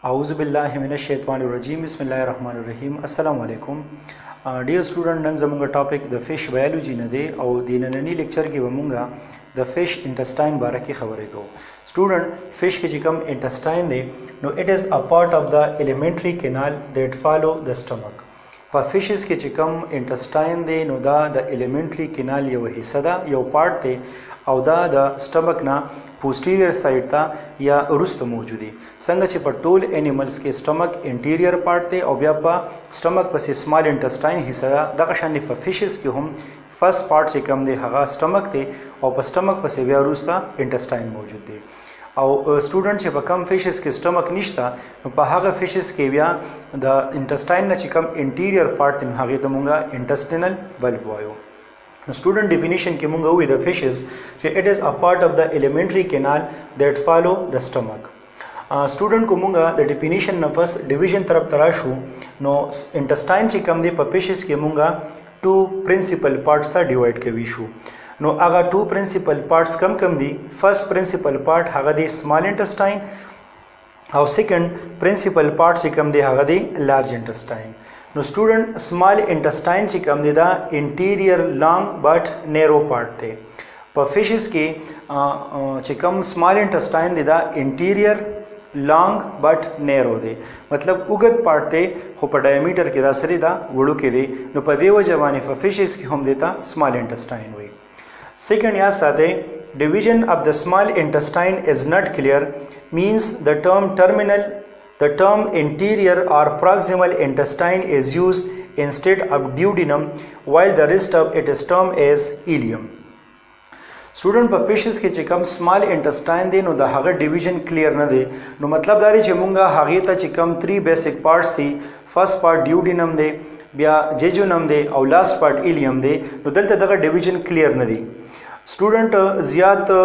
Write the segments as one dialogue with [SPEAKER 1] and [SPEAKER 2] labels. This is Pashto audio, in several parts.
[SPEAKER 1] आउज़ुबिल्लाहिमिनश्शैतानिर्रजीम बिस्मिल्लाहिर्रहमानिर्रहीम अस्सलामु अलैकुम डियर स्टूडेंट नन ज़मूंगा टॉपिक द फिश बायोलॉजी ने दे और दी ननी लेक्चर की वमूंगा द फिश इंटेस्टाइन बारे की खबरें को स्टूडेंट फिश के जिकम इंटेस्टाइन दे no it is a part of the alimentary canal that follow the stomach पर फिशेस के जिकम इंटेस्टाइन दे नो दा द एलिमेंट्री कैनाल यो हिस्सा दा यो पार्ट दे او دا د स्टमक ना पोस्टीरियर साइड ता या रुस्त मौजूदी څنګه چې په ټول انیملز کې स्टमक انټیریयर پارت ته او بیا په स्टमक پسې سمال انټسټاین حصہ دغه شان په فشز کې هم فرست پارت چې کوم دی هغه स्टमक ته او په स्टमक پسې بیا روستا انټسټاین موجود دی او سټوډنټ چې په کم فشز کې स्टमक نشتا په هغه فشز کې بیا د انټسټاین نه چې کوم انټیریयर پارت ته هغه ته مونږه انټسټینل بلب وایو Student definition के मुंगा हुई the fishes it is a part of the elementary canal that follow the stomach. Student को मुंगा the definition न फस division तरफ तराशु नो intestine ची कम दे पर fishes के मुंगा two principal parts था divide के विशु नो आगा two principal parts कम दी first principal part हागा दे small intestine और second principal part ची कम दे हागा दे large intestine. नो स्टूडेंट स्मॉल इंटेस्टाइन ची कम दिदा interior long but narrow part थे पर फिशेस के ची कम स्मॉल इंटेस्टाइन दिदा इंटीरियर लॉन्ग बट नैरो दे मतलब उगत पार्ट थे हो पर डायमीटर के दा सरी दा वड़ू के दे नो पर देव जवानी पर फिशेस की हम देता स्मॉल इंटेस्टाइन हुई सेकंड याद साथे division of the small intestine is not clear means the The term interior or proximal intestine is used instead of duodenum, while the rest of its term is ileum. Student पर फिशेस के चिकम small intestine दे नो द हागर division clear न दे नो मतलब दारी चिमुंगा हागे ता चिकम 3 बेसिक पार्ट्स थी फर्स्ट पार्ट duodenum दे बिया जेजुनम दे और लास्ट पार्ट इलियम दे नो दलते दगा डिवीजन क्लियर न दी स्टूडेंट ज़्यादा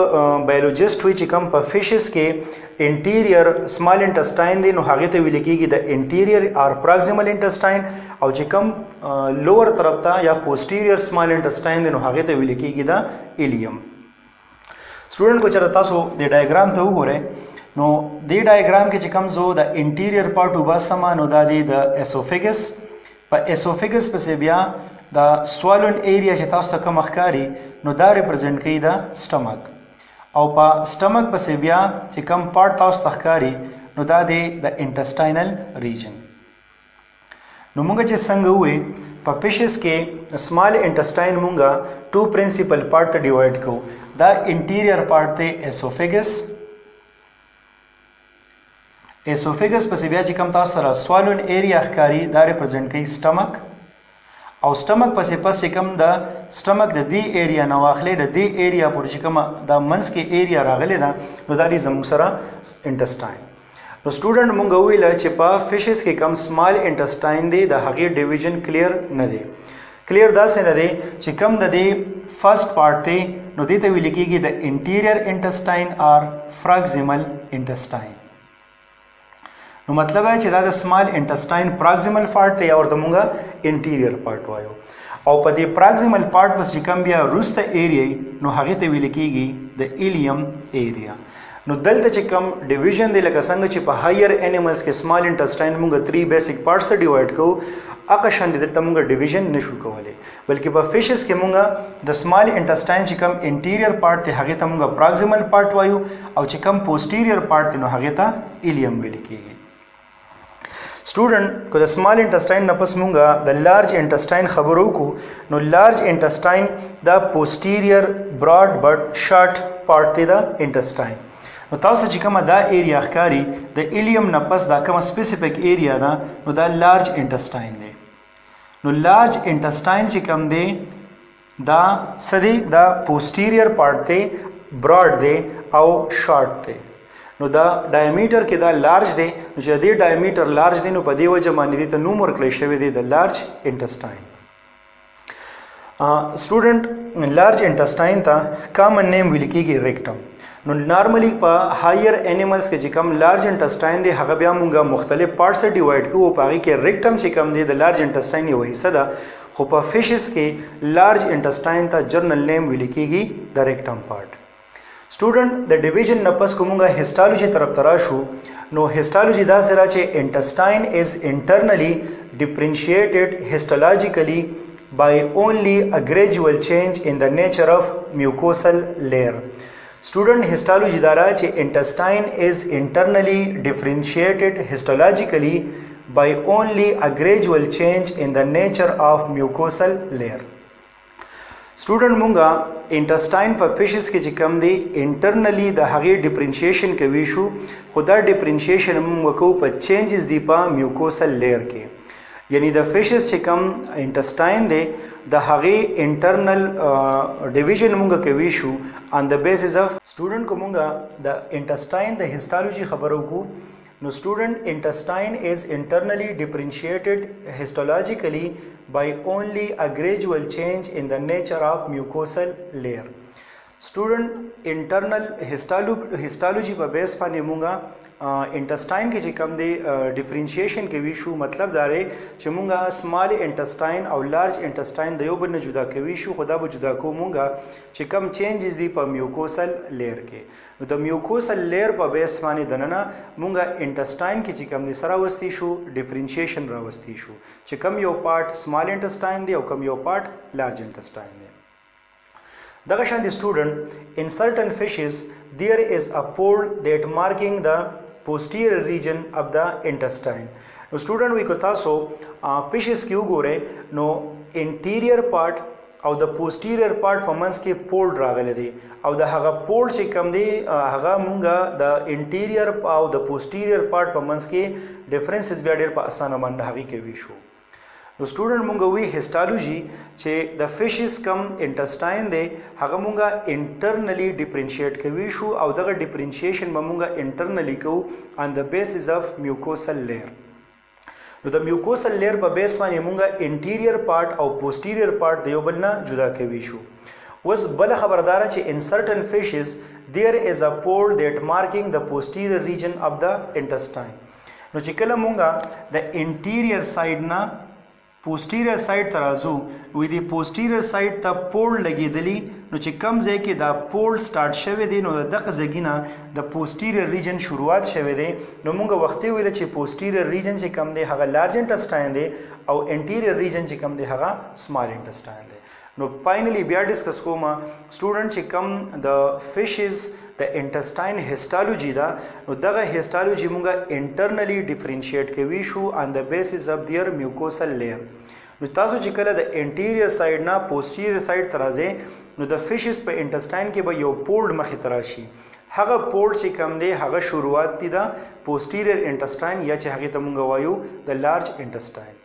[SPEAKER 1] बायोलॉजिस्ट हुई चिकम पर फिशेस के इंटीरियर स्मॉल इंटेस्टाइन दे नो हागे ते विल कीगी द इंटीरियर और प्रॉक्सिमल इंटेस्टाइन और चिकम लोअर तरफ ता या पोस्टीरियर स्मॉल इंटेस्टाइन दे नो हागे ते विल कीगी द इलियम. स्टूडेंट को चरता तासो दे डायग्राम तो वगोरे नो दे डायग्राम के चिकम जो द इंटीरियर पार्ट उबा समा नो दा दी द एसोफेगस पर एसोफेगस पे से बिया द swollen area چې تاسو ته کوم ښکاری نو دا ریپرزینټ کوي د stomach او په stomach پسې بیا چې کوم پارت تاسو ته ښکاری نو دا دی د intestinal region. نو موږ چې څنګه وې په fishes کې small intestine موږ two principal part ته ډیوایډ کوو دا interior part ته esophagus پسې بیا چې کوم تاسو سره swollen area ښکاری دا ریپرزینټ کوي stomach او स्टमक پسې پسې کم د स्टमक د دې ایریا نو واخلې د دې ایریا پر چې کوم د منس کې ایریا راغلی دا نو دا دې زموږ سره انټسټاین. نو سټوډنټ مونږ ویل چې په فشز کې کم سمال انټسټاین دی د هغې ډیویژن کلیر نه دی کلیر داسې نه دی چې کم د دې فرست پارت دی نو دې ته ویل کېږي د انټیریر انټسټاین اور پراکسیمل انټسټاین. نو مطلب ہے چې دا د سمال انټسټاین پراکسیمل پارت ته یا ورته مونږه انټیریر پارت وایو او په دې پراکسیمل پارت پس چې کوم بیا روسته ایریا نو هغه ته ویل کېږي د ایلیوم ایریا. نو دلته چې کوم ډیویژن دی لکه څنګه چې په هایر انیملز کې سمال انټسټاین مونږه 3 بیسیک پارټس ته ډیوایډ کوو هغه شان دلته مونږه ډیویژن نشو کولای بلکې په فشز کې مونږه د سمال انټسټاین چې کوم انټیریر پارت ته هغه ته مونږه پراکسیمل پارت وایو او چې کوم پوسټیریر پارت نو هغه ته ایلیوم ویل کېږي. स्टूडेंट को द स्मॉल इंटेस्टाइन नपस मूंगा द लार्ज इंटेस्टाइन खबरों को नो लार्ज इंटेस्टाइन द posterior broad but short part द इंटेस्टाइन नो तास چې کومه دا ایریا ښکاری د ایلیوم نپس دا کومه سپیسیفیک ایریا دا نو دا لارج انټسټاین دی. نو لارج انټسټاین چې کوم دی دا سدي دا پوسټیریयर پارت دی براډ دی او شارټ دی نو دا ډایمیټر کې دا لارج دی نو چې دې ډایمیټر لارج دی نو په دې وجه باندې دې ته نوم ورکړی شوی دی د لارج انټسټاین. سټوډنټ لارج انټسټاین ته کامن نیم ویل کېږي ریکټم. نو نارملی په هایر انیملز کې چې کوم لارج انټسټاین دی هغه بیا مونږه مختلف پارټس ډیوایډ کوو په هغې کې ریکټم چې کوم دی د لارج انټسټاین یو حصه ده خو په فشز کې لارج انټسټاین ته جرنل نیم ویل کېږي د ریکټم پارټ. स्टूडेंट د डिवीजन नपस कोमंगा हिस्टोलॉजी तरफ तराशु नो हिस्टोलॉजी दा सरा चे intestine is internally differentiated histologically by only a gradual change in the nature of mucosal layer. Student histology dara che intestine is internally differentiated histologically by only a gradual change in the nature of mucosal layer. Student munga intestine पर fishes के चिकम दे internally the हगे differentiation के विशु खुदा differentiation munga को पर changes दी पा mucosal layer के यानी the fishes چې کوم انټسټاین دی د هغې انټرنل ډیویژن مونږ کوي شو on the basis of student کو مونږ د انټسټاین د هیستولوژي خبرو کو نو student intestine is internally differentiated histologically by only a gradual change in the nature of mucosal layer. Student internal histology په بیس باندې مونږه इंटेस्टाइन के चिकम दे डिफरेंशिएशन के विशु मतलब दारे چې مونږه स्मॉल इंटेस्टाइन او لارج इंटेस्टाइन د یو بل نه جدا کوي شو خدا به جدا کو مونږه چې کم چینجز دی په میوکوسل لیر کې نو د میوکوسل لیر په بیس باندې دننه مونږه انټسټاین کې چې کم دي سره وستي شو ډیفرینشیشن را وستي شو چې کم یو پارت سمال انټسټاین دی او کم یو پارت لارج انټسټاین دی دغه شان دي student in certain fishes there is a pole that marking the posterior region of the intestine. No student we ko taso fishes ki ugore no interior part او د posterior part په منځ کې pole راغلی دی او د هغه pole چې کوم دی هغه مونږه د interior او د posterior part په منځ کې differences بیا ډېر په اسانه باندې هغه کې وی شو نو سټوډنټ مونږ وی هیستولوژي چې د فشز کم انټسټاین دی هغه مونږه انټرنلی ډیفرینشیټ کوي شو او دغه ډیفرینشیشن به مونږه انټرنلی کوو on the basis of mucosal layer. نو د میوکوسل لیر په بیس باندې مونږه انټیریئر پارت او پوسټیریئر پارت د یو بل نه جدا کوي شو. اوس بل خبردار چې in certain fishes there is a pole that marking the posterior region of the intestine. نو چې کله مونږه د انټیریئر ساید نه posterior side ترازو وی دی posterior side ته pole لګیدلی نو چې کم ځای کې دا pole start شوی دی نو دغه ځګینه د posterior region شروعات شوی دی نو مونږ وختي ویل چې posterior region چې کم دی هغه large intestine دی او anterior region چې کم دی هغه small intestine دی نو فائنلی بیا ډیسکس کوم سټوډنټ چې کم د فشز د انټسټاین هیستولوژي دا نو دغه هیستولوژي مونږه انټرنلی ډیفرینشیټ کوي شو on the basis of their mucosal layer. نو تاسو چې کله د انټیریئر ساید نه پوسټیریئر ساید ترازه نو د فشز په انټسټاین کې به یو پول مخې تراشي هغه پول چې کم دی هغه شروعات دي د پوسټیریئر انټسټاین یا چې هغه ته مونږ وایو د لارج انټسټاین.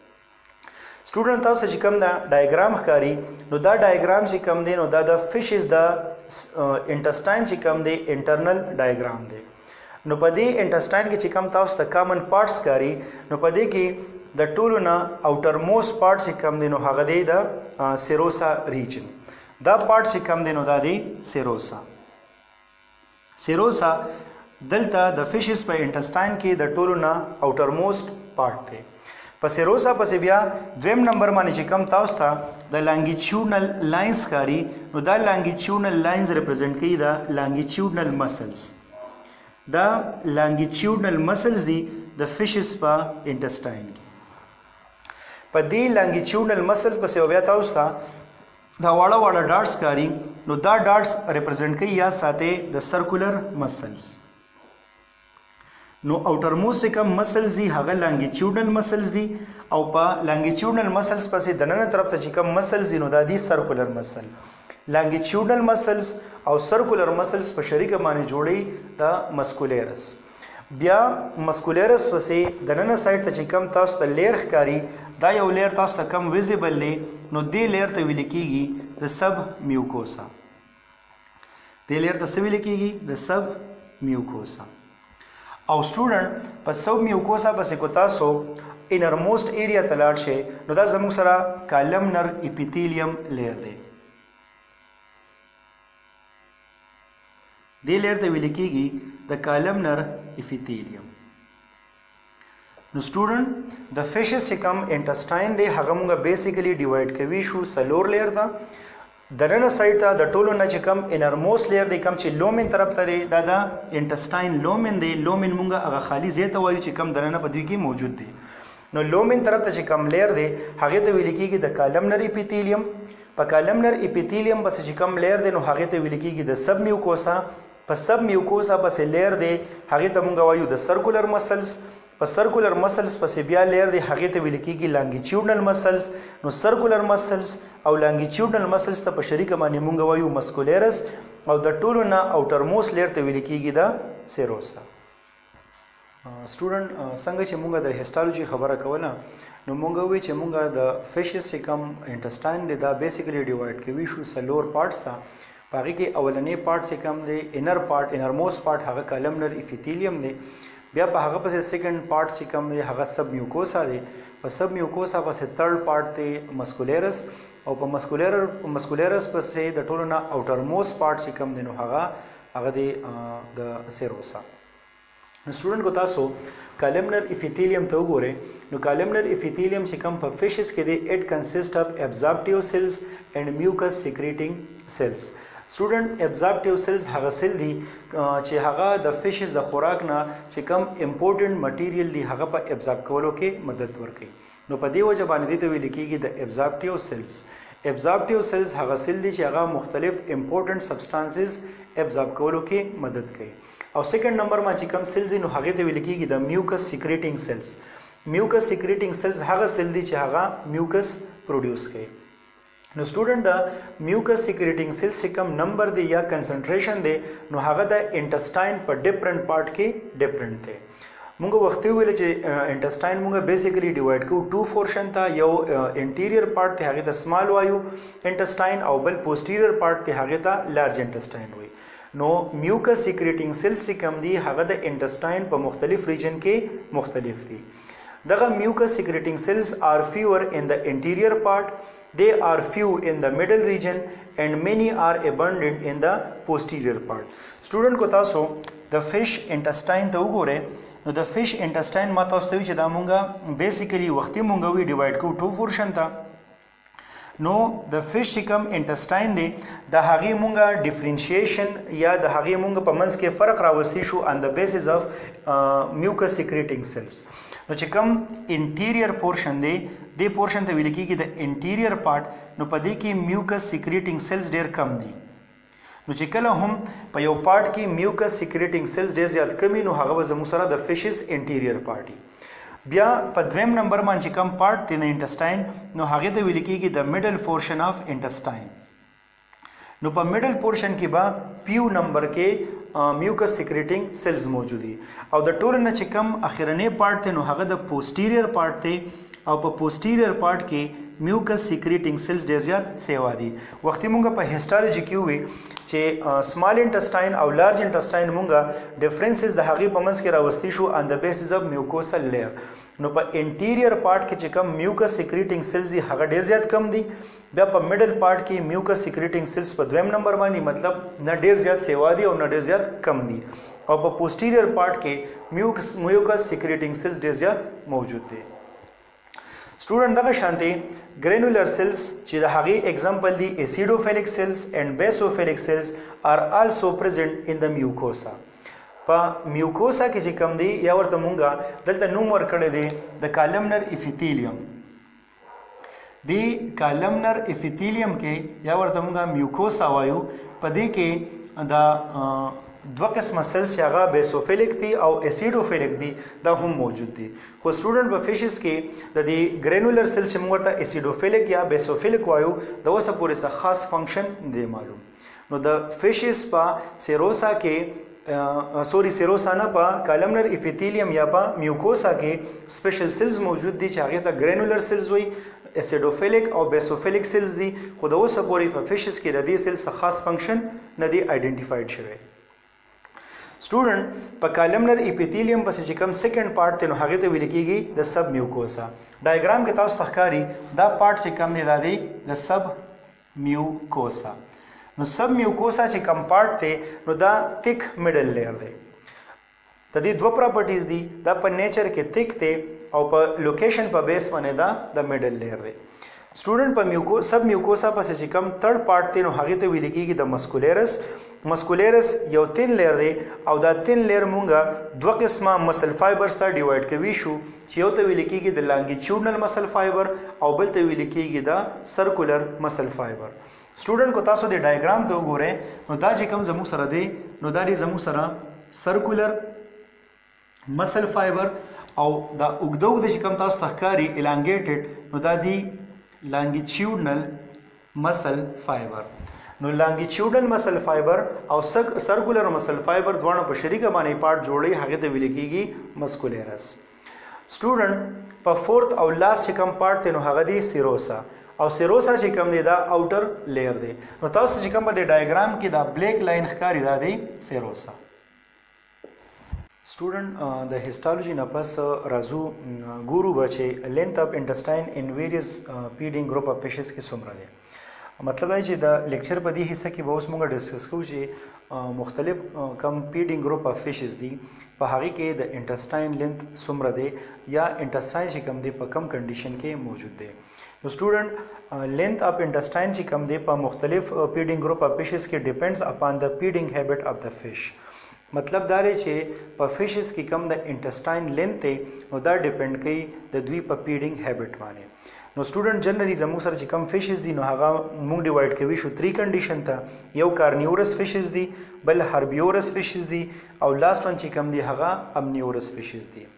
[SPEAKER 1] स्टूडेंट تاسو چې کوم دا ډایګرام ښکاری نو دا ډایګرام چې کوم دی نو دا د فشز د انټسټاین چې کوم دی انټرنل ډایګرام دی نو په دې انټسټاین کې چې کوم تاسو ته کامن پارټس ښکاری نو په دې کې د ټولو نه اوټر موست پارټ چې کوم دی نو هغه دی د سیروسا ریجن دا پارټ چې کوم دی نو دا دی سیروسا دلته د فشز په انټسټاین کې د ټولو نه اوټر موست پارټ دی په سیروسا پسې بیا دویم نمبر باندې چې کم تاسو ته د لانګیچیوډنل لاینز ښکاري نو دا لانګیچیوډنل لاینز ریپرزینټ کوي د لانګیچیوډنل مسلز دا لانګیچیوډنل مسلز دي د فشز په انټسټاین کې په دې لانګیچیوډنل مسل پسې بیا تاسو ته دا واړه واړه ډاټس ښکاري نو دا ډاټس ریپرزینټ کوي یا ساته د سرکولر مسلز نو اوټر موست کم مسلز دي هغه لانګیچیوډنل مسلز دي او په لانګیچیوډنل مسلز پسې دننه طرف ته چې کم مسلز دي نو دا دي سرکولر مسل لانګیچیوډنل مسلز او سرکولر مسلز په شریکه باندې جوړي د مسکولیرس بیا مسکولیرس پسې دننه سایډ ته چې کم تاسو ته لیر ښکاری دا یو لیر تاسو ته کم ویزیبل لی نو دې لیر ته ویل کیږي د سب میوکوسا دې لیر ته څه ویل کیږي د سب میوکوسا او سټوډنټ په سب میوکوسا پسې کو تاسو انر موست ایریا ته لاړ شئ نو دا زموږ سره کالمنر اپیتیلیم لیر دی دې لیر ته ویل کیږي د کالمنر اپیتیلیم نو سټوډنټ د فشز چې کم انټسټاین دی هغه موږ بیسیکلی ډیوایډ کوي شو سلور لیر ته د نن سایډ ته د ټولو نه چې کم انرموست لیر دی کم چې لومن طرف ته دی دا د انټسټاین لومن دی لومن مونږه هغه خالی ځای ته وایو چې کم د نن په دوی کې موجود دی نو لومن طرف ته چې کم لیر دی هغه ته ویل کېږي د کالمنر اپیتیلیوم په کالمنر اپیتیلیوم بس چې کم لیر دی نو هغه ته ویل کېږي د سب میوکوسا په سب میوکوسا بس لیر دی هغه ته مونږ وایو د سرکولر مسلز په سرکولر مسلز پسې بیا لیر دی هغه ته ویل کېږي لانګیچیوډنل مسلز نو سرکولر مسلز او لانګیچیوډنل مسلز ته په شریکه باندې مونږ وایو مسکولیرس او د ټولو نه اوټر موست لیر ته ویل کېږي د سیروسا سټوډنټ څنګه چې مونږ د هیسټالوجي خبره کوله نو مونږ وی چې مونږ د فیشز چې کم انټسټاین دی دا بیسیکلی ډیوایډ کوي شو سلور پارټس ته باقي کې اولنې پارټ چې کم دی انر پارټ انر موست پارټ هغه کالمنر اپیتیلیوم دی بیا په هغه پسې سیکنډ پارت چې کوم دی هغه سب میوکوسا دی په سب میوکوسا پسې تھرډ پارت دی مسکولیرس او په مسکولیرس پسې د ټولو نه اوټر موست پارت چې کوم دی نو هغه دی د سیروسا نو سټوډنټ کو تاسو کالمنر اپیتیلیوم ته وګورئ نو کالمنر اپیتیلیوم چې کوم په فیشز کې دی اټ کنسیسټ اف ابزارپټیو سیلز اینڈ میوکس سیکریټینګ سیلز سټوډنټ ابزارپټیو سیلز هغه سیل دي چې هغه د فیشز د خوراک نه چې کم امپورټنٹ مټیریل دی هغه په ابزارب کولو کې مدد ورکوي نو په دې وجه باندې ته ویل کېږي د ابزارپټیو سیلز ابزارپټیو سیلز هغه سیل دي چې هغه مختلف امپورټنٹ سبسټانسز ابزارب کولو کې مدد کوي او سیکنډ نمبر ما چې کم سیلز نو هغه ته ویل کېږي د میوکس سیکریټینګ سیلز میوکس سیکریټینګ سیلز هغه سیل دي چې هغه میوکس پروډوس کوي نو سټوډنټ دا میوکس سیکریټینګ سیلز چې کم نمبر دی یا کنسنټریشن دی نو هغه د انټسټاین په ډیفرنٹ پارت کې ډیفرنٹ دی مونږ وخت ویل چې انټسټاین مونږ بیسیکلی ډیوایډ کوو ټو پورشن ته یو انټیریئر پارت ته هغه د سمال وایو انټسټاین او بل پوسټیریئر پارت ته هغه ته لارج انټسټاین وایي نو میوکس سیکریټینګ سیلز چې کم دی هغه د انټسټاین په مختلف ریجن کې مختلف دي دغه mucus secreting cells are fewer in the anterior part, they are few in the middle region and many are abundant in the posterior part. Student کو تاسو د fish intestine ته وګورئ نو د fish intestine ما تاسو ته چې دا مونږه بیسیکلی وختي مونږه وی ډیوایډ کوو ټو پورشن ته نو د فش چې کوم انټسټاین دی د هغې مونږه ډیفرینشیشن یا د هغې مونږ په منځ کې فرق راوستی شو آن د بیسز اف میوکس سیکریټینګ سیلز نو چې کوم انټیریئر پورشن دی دې پورشن ته ویل کېږي د انټیریئر پارت نو په دې کې میوکس سیکریټینګ سیلز ډېر کم دي نو چې کله هم په یو پارت کې میوکس سیکریټینګ سیلز ډېر زیات کمی نو هغه به زموږ سره د فشز انټیریئر پارت بیا په دویم نمبر باندې کم پارت دی د انټسټاین نو هغه ته ویل کېږي د میډل پورشن اف انټسټاین نو په میډل پورشن کې به پیو نمبر کې میوکس سیکریټینګ سیلز موجود دي او د ټول نه چې کم اخرنی پارت نو هغه د پوسټیریئر پارت دی او په پوسټیریئر پارت کې میوکس سیکریټینګ سیلز ډیر زیات سیوا دي وختي مونږه په هیسټالوجي کې وی چې سمال انټسټاین او لارج انټسټاین مونږه ډیفرنسز د هغې په منځ کې راوستي شو آن د بیسز اف میوکوسل لیر نو په انټیریئر پارت کې چې کم میوکس سیکریټینګ سیلز دي هغه ډیر زیات کم دي بیا په میډل پارت کې میوکس سیکریټینګ سیلز په دویم نمبر باندې مطلب نه ډیر زیات سیوا دي او نه ډیر زیات کم دي او په پوسټیریئر پارت کې میوکس سیکریټینګ سیلز ډیر زیات موجود دي स्टूडेंट दغه شانتي granular cells چې د هغې example دي acidophilic cells and basophilic cells are also present in the mucosa په میوکوسا کې چې کوم دي یا ورته مونږه دلته نوم ورکړی دی د کالمنر اپیتیلیوم دی کالمنر اپیتیلیوم کې یا ورته مونږه میوکوسا وایو په دې کې د دوه قسمه سیلز چې هغه بیسوفیلیک دي او اسیډوفیلیک دي دا هم موجود دي خو سټوډنټ په فیشز کې د دې ګرینولر سیلز چې موږ ورته اسیډوفیلیک یا بیسوفیلیک وایو د اوسه پورې څه خاص فنکشن دی معلوم نو د فیشز په سیروسا کې سیروسا نه په کالمنر اپیتیلیوم یا په میوکوسا کې سپیشل سیلز موجود دي چې هغه ته ګرینولر سیلز وایي اسیډوفیلیک او بیسوفیلیک سیلز دي خو د اوسه پورې په فیشز کې د دې سیلز خاص فنکشن نه دی آئیډنټیفاید شوی स्टूडेंट په کالمنر اپیتیلیوم پسې چې کوم سیکنډ پارت ته نو هغه ته ویل کېږي د سب میوکوسا ډایګرام کې تاسو ښکاري دا پارت چې کوم دی دا دی د سب میوکوسا نو سب میوکوسا چې کوم پارت ته نو دا تھک میډل لیئر دی د دې دوه پراپرټیز دي دا په نیچر کې تھک دی او په لوکیشن په بیس باندې دا د میډل لیئر دی स्टूडेंट په سب میوکوسا پسې چې کم تھرد پارت دی نو هغه ته ویل کېږي د مسکولرس یو تین لیر دی او دا تین لیر مونږه دوه قسمه مسل فایبرز ته ډیوایډ کوي شو چې یو ته ویل کېږي د لانګیټیوډنل مسل فایبر او بل ته ویل کېږي د سرکولر مسل فایبر. سټوډنټ کو تاسو د ډایګرام ته وګورئ نو دا چې کوم زموږ سره دی نو دا دی زموږ سره سرکولر مسل فایبر او دا اوږده چې کوم تاسو ښکاري elongated نو دا دی longitudinal muscle fiber. نو longitudinal muscle fiber او circular muscle fiber دواړه په شریکه باندې پارت جوړي هغه ته ویل کېږي muscularis. سټوډنټ په فورث او لاست چې کوم پارت نو هغه دی سیروسا او سیروسا چې کوم دی دا اوټر لیر دی. نو تاسو چې کوم د ډایګرام کې دا بلیک لاین ښکاري دا دی سیروسا. Student the histology न पस राजू गुरु बचे length of intestine in various feeding group of fishes के सुमरा दे मतलब है چې د लेक्चर په دې حصہ کې به اوس موږ ډسکس کوو چې مختلف کم فیډینګ گروپ اف فشز دي په هغه کې د انټسټاین لینث څومره دی یا انټسټاین چې کم دی په کم کنډیشن کې موجود دی. نو سټوډنټ لینث اف انټسټاین چې کم دی په مختلف فیډینګ گروپ اف فشز کې ډیپینډز اپان د فیډینګ هیبټ اف د فش. مطلب دا دی چې په فشز کې کم د انټسټاین لینث دی نو دا ډیپند کوي د دوی په فیډینګ هیبټ باندې. نو سټوډنټ جنرالي زموږ سره چې کم فشز دي نو هغه موږ ډیوایډ کوي شو 3 کنډیشن ته یو کارنیورس فشز دي بل هربیورس فشز دي او لاست ون چې کم دي هغه امنیورس فشز دي.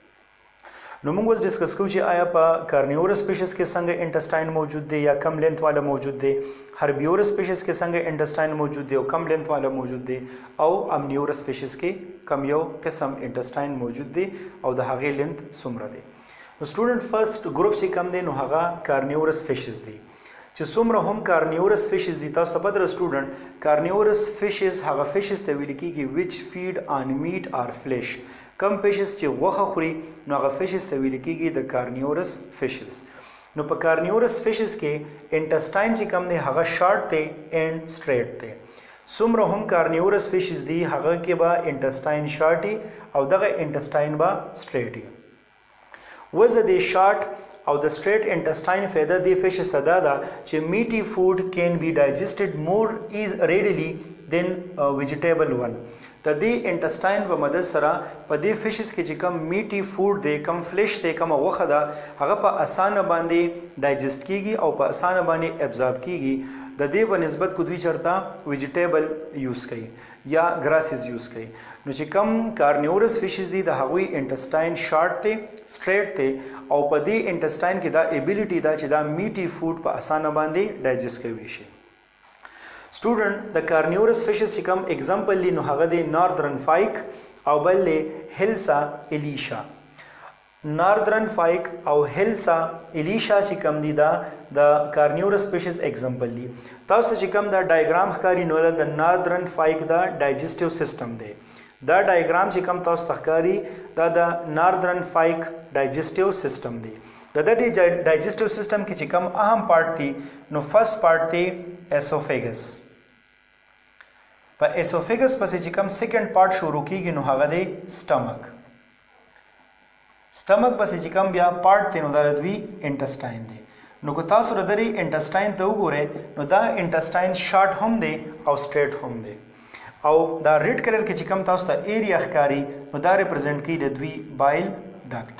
[SPEAKER 1] نو موږ اوس ډسکس کوو چې آیا په کارنیورس فشز کې څنګه انټسټاین موجود دی یا کم لینث والا موجود دی هربیورس فشز کې څنګه انټسټاین موجود دی او کم لینث والا موجود دی او امنیورس فشز کې کم یو قسم انټسټاین موجود دی او د هغې لینث څومره دی. نو سټوډنټ فرست ګروپ چې کم دی نو هغه کارنیورس فشز دی چې څومره هم کارنیورس فشز دي تاسو ته پته ده سټوډنټ کارنیورس فشز هغه فشز ته ویل کېږي وچ فیډ آن میټ آر فلیش. کم فشز چې غوښه خوري نو هغه فشز ته ویل کېږي د کارنیورس فشز. نو په کارنیورس فشز کې انټسټاین چې کم دی هغه شارټ دی اینڈ سټریټ دی. څومره هم کارنیورس فشز دي هغه کې به انټسټاین شارټ او دغه انټسټاین به سټریټ وي. وز د شارټ او د سټریټ انټسټاین فایده دی فشز ته دا ده چې میټي فود کین بی ډایجسټډ مور ایز ریډلی دین ویجیټیبل ون. د دې انټسټاین په مدد سره په دې فشز کې چې کم میټي فود دی کم فلیش دی کم غوښه ده هغه په اسانه باندې ډایجسټ کیږي او په اسانه باندې ابزارب کیږي. د دې په نسبت کو دوی چرته ویجیټیبل یوز کوي یا ګراسز یوز کوي. نو چې کم کارنیورس فشز دي د هغوی انټسټاین شارټ دی سټریټ دی او په دې انټسټاین کې دا ایبیلیټي ده چې دا میټي فود په اسانه باندې ډایجسټ کوي شي. سټوډنټ د کارنیورس فشز چې کم اگزامپل لی نو هغه دی ناردرن فایک او بل لی هلسا الیشا. ناردرن فایک او هلسا الیشا چې کم دی دا د کارنیورس فشز اگزامپل لی. تاسو چې کم دا ډایګرام ښکاري نو دا د ناردرن فایک دا ډایجسټیو سیستم دی. دا ډایګرام چې کم تاسو ښکاري دا د ناردرن فایک ډایجسټیو سیستم دی. د دې ډایجسټیو سیستم کې چې کم اهم پارت دی نو فرست پارت دی اسوفیگس. په اسوفیگس پسې چې کم سیکنډ پارت شروع کیږي نو هغه دی سټمک. سټمک پسې چې کم بیا پارت دی نو دا دوی انټسټاین دی. نو که تاسو د دې انټسټاین ته وګورئ نو دا انټسټاین شارټ هم دی او سټریټ هم دی او دا ریډ کلر کې چې کم تاسو ته ایریا ښکاري نو دا ریپرزینټ کوي د دوی بایل ډکټ.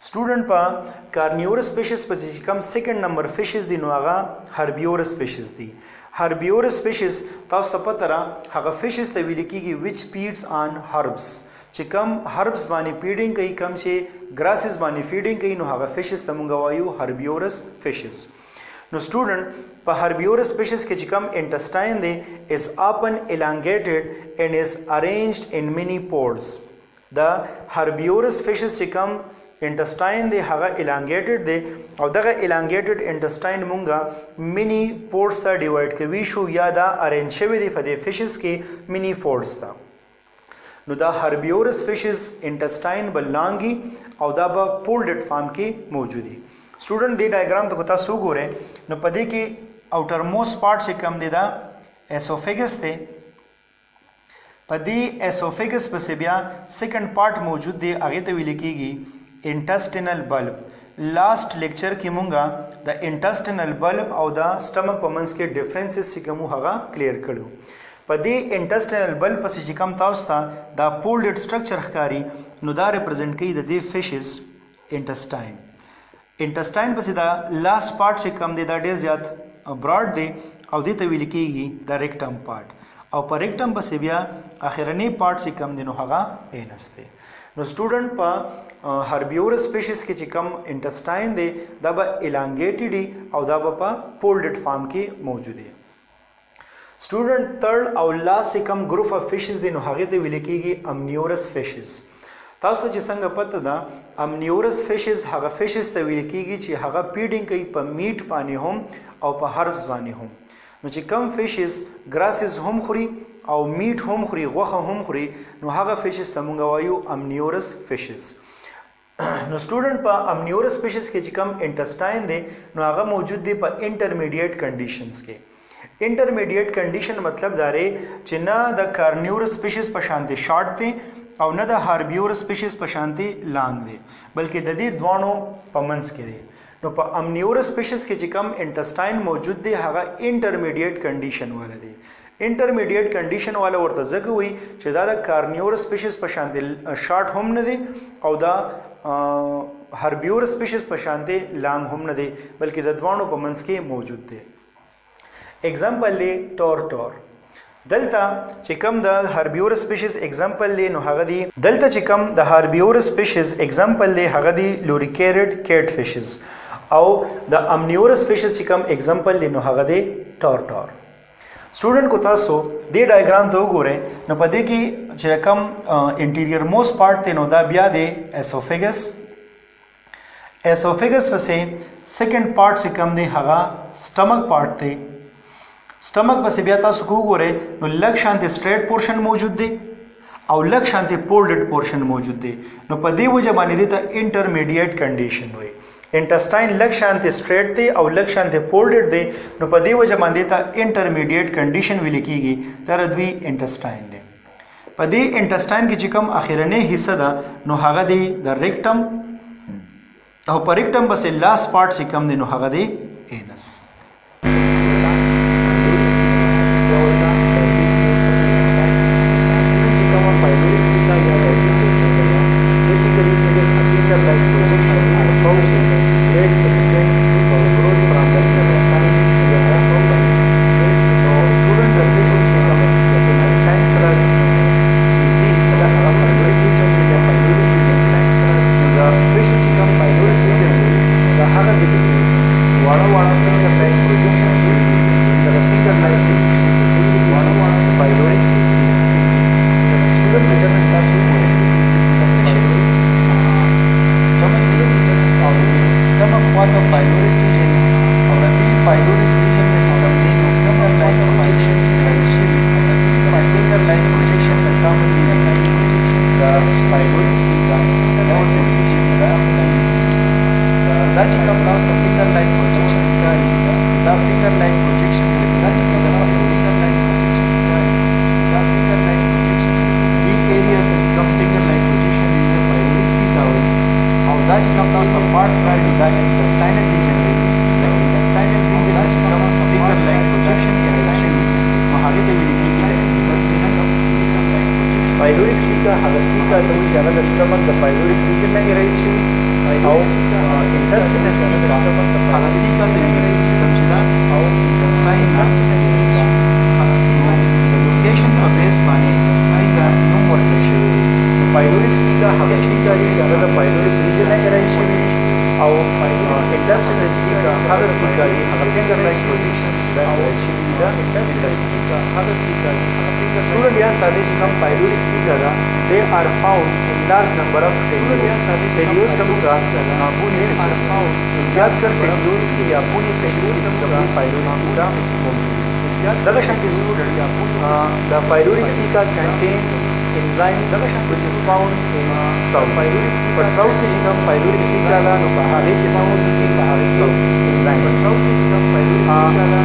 [SPEAKER 1] سټوډنټ په کارنیورس فشز پسې چې کم سیکنډ نمبر فشز دي نو هغه هربیورس فشز دي. هربیورس فشز تاسو ته پته را هغه فشز ته ویل کېږي وچ فیډز آن هربس چې کم هربس باندې فیډینګ کوي کم چې ګراسز باندې فیډینګ کوي نو هغه فشز ته مونږ وایو هربیورس فشز. نو سټوډنټ په هربیورس فشز کې چې کم انټسټاین دی is often elongated and is arranged in many pores. د هربیورس فشز چې کم انټسټاین دی هغه elongated دی او دغه elongated انټسټاین مونږه منی پورز ته ډیوایډ کوي شو یا دا ارینج شوی دی په دې فشز کې منی پورز ته. نو دا هربیورس فشز انټسټاین به لانګي او دا به فولډډ فارم کې موجودي. سټوډنټ دې ډایګرام ته تاسو وګورئ نو په دې کې اوټر موست پارت چې کم دی دا اسوفیگس دی. په دې اسوفیگس پسې بیا سیکنډ پارت موجود دی هغه ته ویل کېږي انټسټینل بلب لاست لیکچر کې مونږه د انټسټینل بلب او د سټمک په منځ کې ډیفرنسز چې کوم هغه کلیر کړو. په دې انټسټینل بلب پسې چې کوم تاسو ته دا فولډډ سټرکچر ښکاری نو دا ریپرزینټ کوي د دې فشز انټسټاین. انټسټاین پسې دا لاست پارت چې کوم دی دا ډیر زیات براډ دی او دې ته ویل کېږي د ریکټم پارت او په ریکټم پسې بیا اخرنی پارت چې کوم دی نو هغه اینس دی. نو سټوډنټ په هربیورس سپیشیز کې چې کوم انټسټاین دی دا به الانګیټډ دی او دا به په فولډډ فارم کې موجود دی. سټوډنټ تھرد او لاست چې کوم ګروپ اف فشز دی نو هغه ته ویل کېږي امنیورس فشز. تاسو چې څنګه پته ده امنیورس فشز هغه فشز ته ویل کېږي چې هغه فیډینګ کوي په میټ باندې هم او په هربز باندې هم. نو چې کم فشز ګراسز هم خوري او میټ هم خوري غوښه هم خوري نو هغه فشز ته مونږ وایو امنیورس فشز. نو سټوډنټ په امنیورس فشز کې چې کم انټسټاین دی نو هغه موجود دی په انټرمیډیټ کنډیشنز کې. انټرمیډیټ کنډیشن مطلب دا دی چې نه د کارنیورس فشز په شان دی شارټ دی او نه د هربیورس فشز په شان دی لانګ دی بلکې د دې دوانو په منځ کې دی. نو په امنیورس فشز کې چې کم انټسټاین موجود دی هغه انټرمیډیټ کنډیشن والا دی. انټرمیډیټ کنډیشن والا ورته ځکه وي چې دا د کارنیورس فشز په شان دی شارټ هم نه دی او دا هربیورس فشز په شان دی لانګ هم نه دی بلکې د دوانو په منځ کې موجود دی. اگزامپل لی ټورټور. دلته چې کم د هربیورس سپیشیز اگزامپل لی نو هغه دی دلته چې کم د هربیورس سپیشیز اگزامپل لی هغه دی لوریکیریډ کیټ فشز او د امنیورس سپیشیز چې کم اگزامپل لی نو هغه دی ټورټور. سټوډنټ کو تاسو دې ډایګرام ته وګورئ نو په دې کې چې کم انټیریئر موست پارت دی نو دا بیا دی اسوفیګس. اسوفیګس پسې سیکنډ پارت چې کم دی هغه سټمک پارت دی. سټمک پسې بیا تاسو وګورئ نو لږ شانتي سټریټ پورشن موجود دی او لږ شانتي فولډډ پورشن موجود دی. نو په دې وجه باندې دی ته انټرمیډیټ کنډیشن وایي. انټسټاین لږ شانتي سټریټ دی او لږ شانتي فولډډ دی نو په دې وجه باندې ته انټرمیډیټ کنډیشن ویل کېږي. دا ردوی انټسټاین دی. په دې انټسټاین کې چې کوم اخرنی حصہ ده نو هغه دی د ریکټم او په ریکټم پسې لاست پارت چې کوم دی نو هغه دی اینس. Pyloric caeca هغه सीका ته چې هغه د سټمک د पाइलोरिक ریجن نه رایز شي او انټسټینل सीका هغه सीका ته ویل کېږي چې دا او انټسټاین هغه सीका د لوکیشن په بیس باندې انټسټاین دا نوم ورکړل شوی دی. Pyloric caeca هغه सीका چې هغه د पाइलोरिक ریجن نه رایز شي او انټسټینل सीका هغه सीका چې هغه فینګر لایک پوزیشن دا رایز شي دا انټسټینل सीका هغه caeca Student here studies some pyloric cilia. They are found in large number of tenules. Tenules kamuga nabuni are found. ज़्यादातर tenules की या पुनी tenules kamuga pyloric cilia मौजूद. Dagashan की student the pyloric cilia contain enzymes which is found in trout. But trout की जगह pyloric cilia ला नो पहाड़ी के सामने की पहाड़ी trout enzyme. But trout की जगह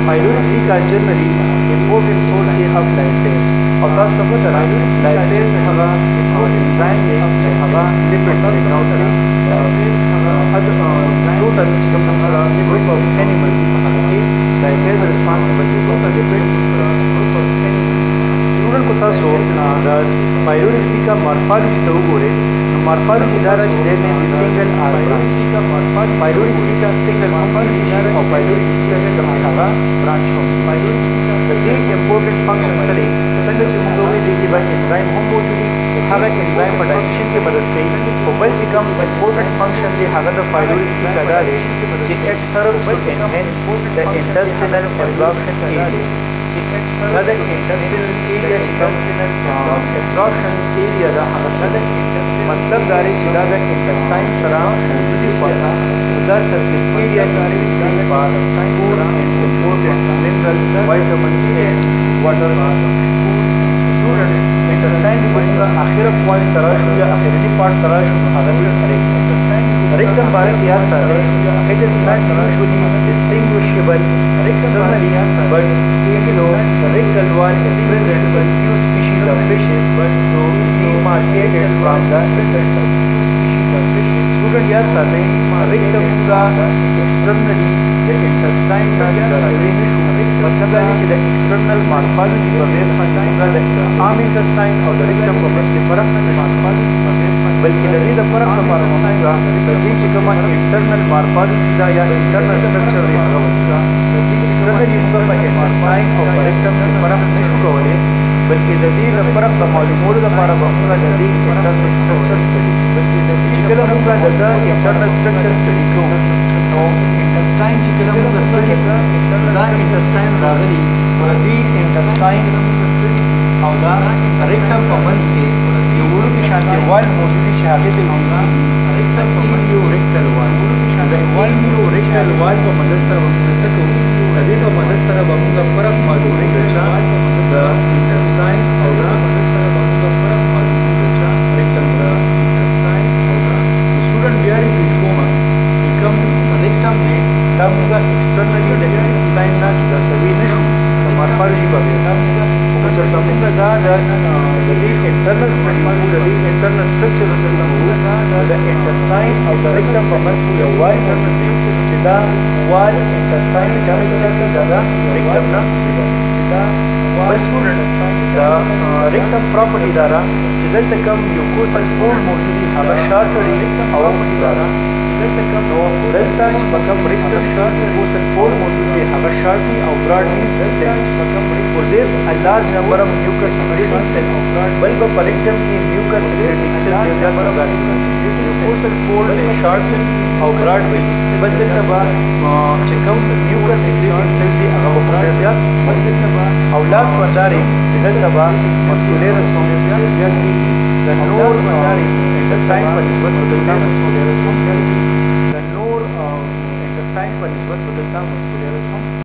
[SPEAKER 1] pyloric cilia generally involved in source of lipase. और तब तक लाइपेज हवा और एंजाइम ने हवा lipids breakdown total چې کوم group of animals دي په هغه کې دا it is responsible student کو تاسو د Spirorhizia morphology ته وګورئ. Morphology دا چې د single or branch Spirorhizia single morphology او Spirorhizia چې کوم هغه branch هم د دې important function سره څنګه چې موږ ویلي دي باندې enzyme هم موجود دي. هغه enzyme په digestion کې مدد کوي او بل چې کوم important function دی هغه د Spirorhizia دا دی چې it serves to enhance the intestinal absorption area. دا د intestinal area چې کوم absorption area دا هغه څه مطلب دا دی چې دا د intestine سره موجودي خواته دا surface area increasing for food and important minerals, vitamins and water. Student intestine موږ اخر پوائنټ تراشو یا اخرنی پارت تراشو هغه دی rectum باره کې یاد ساتئ. It is not usually distinguishable externally, but even though the rectal wall is present in few species of fishes, but to demarcated from the intestine. Student یاد ساتئ rectum کا externally the intestine ته ځای نشو. مطلب دا چې د external morphology په بیس باندې موږ د عام intestine او د rectum په بیس کې فرق نشو، بلکې د دې د فرق لپاره موږ د دې چې کومه internal morphology دا یا internal structure دی هغه وسیله externally موږ په intestine او په rectum کې فرق نشو کولی، بلکې د دې د فرق د معلومولو لپاره به موږ د دې internal structure study چې کله موږ د internal structure study کوو نو intestine چې کله موږ study دا intestine راغلي په دې intestine او دا rectum په منځ کې یو وړوکی شانتې وال موجود دی چې هغې ته rectal wall د rectal wall په مدد سره به موږ څه کوو؟ د دې په مدد سره به موږ فرق معلوموو د چا د intestine او د rectum د intestine او د student بیا ریپیټ کوم چې کوم rectum دی دا موږ externally د intestine نه جدا کولی نشو د morphology په بیس خو چېرته موږ دا د دې internal study کوو د دې internal structure چېرته کوو د intestine او د rectum په منځ کې یو وال موجود دی چې دا وال intestine چا نه جدا کوي دا د rectum نه بل student دا rectum property داره چې دلته کوم mucosal fold موجود دی هغه shorter دی او داره نو دلته چې په کوم rectum mucosal fold موجود دی هغه short دی او broad means possess a large number of mucus secreting cells. بل په rectum کې mucus secreting cells ډېر زیات موجود دي. mucosal fold دی short او broad وي، بل دلته به چې کوم mucus secreting cells دي هغه به ډېر زیات موجود او last one دا دی چې دلته به muscularis هم ډېر زیات کېږي. د نور intestine په نسبت دلته muscularis هم زیات کېږي. د نور intestine په نسبت دلته muscularis هم